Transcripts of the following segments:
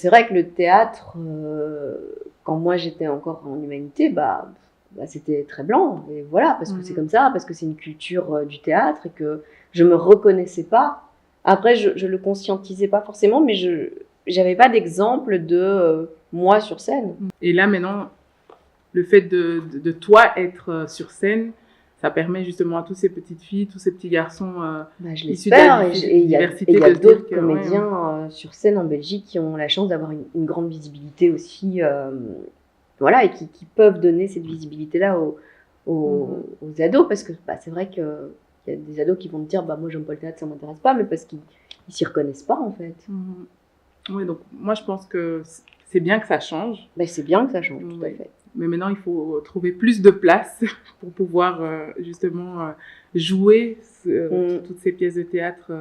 c'est vrai que le théâtre, quand moi j'étais encore en humanité, c'était très blanc. Et voilà, parce que c'est comme ça, parce que c'est une culture du théâtre et que je me reconnaissais pas. Après, je le conscientisais pas forcément, mais j'avais pas d'exemple de moi sur scène. Et là, maintenant, le fait de toi être sur scène, ça permet justement à toutes ces petites filles, tous ces petits garçons je l'espère. Et il y a d'autres comédiens sur scène en Belgique qui ont la chance d'avoir une grande visibilité aussi, voilà, et qui peuvent donner cette visibilité-là aux ados, parce que c'est vrai qu'il y a des ados qui vont te dire moi j'aime pas le théâtre, ça m'intéresse pas, mais parce qu'ils s'y reconnaissent pas en fait. Oui, donc moi je pense que c'est bien que ça change. C'est bien que ça change, tout à fait. Mais maintenant, il faut trouver plus de place pour pouvoir justement jouer toutes ces pièces de théâtre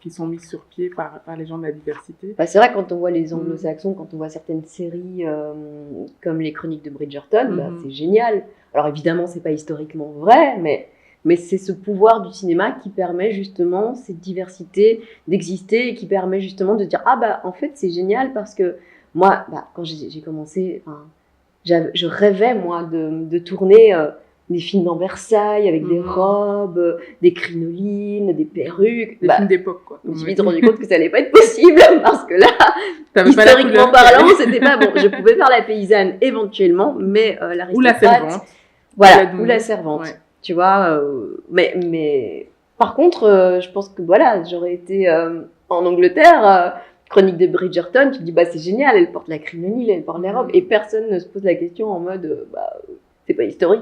qui sont mises sur pied par les gens de la diversité. C'est vrai, quand on voit les anglo-saxons, quand on voit certaines séries comme les Chroniques de Bridgerton, c'est génial. Alors évidemment, c'est pas historiquement vrai, mais c'est ce pouvoir du cinéma qui permet justement cette diversité d'exister et qui permet justement de dire en fait c'est génial, parce que moi, quand j'ai commencé, je rêvais moi de tourner des films dans Versailles avec des robes, des crinolines, des perruques. Des films d'époque, quoi. Je me suis vite rendu compte que ça allait pas être possible, parce que là, historiquement parlant, c'était pas bon. Je pouvais faire la paysanne éventuellement, mais l'aristocrate. Ou la servante. Voilà, ou la servante. Ouais. Tu vois, mais par contre, je pense que voilà, j'aurais été en Angleterre. Chronique de Bridgerton, tu te dis c'est génial, elle porte la crinoline, elle porte les robes, et personne ne se pose la question en mode c'est pas historique.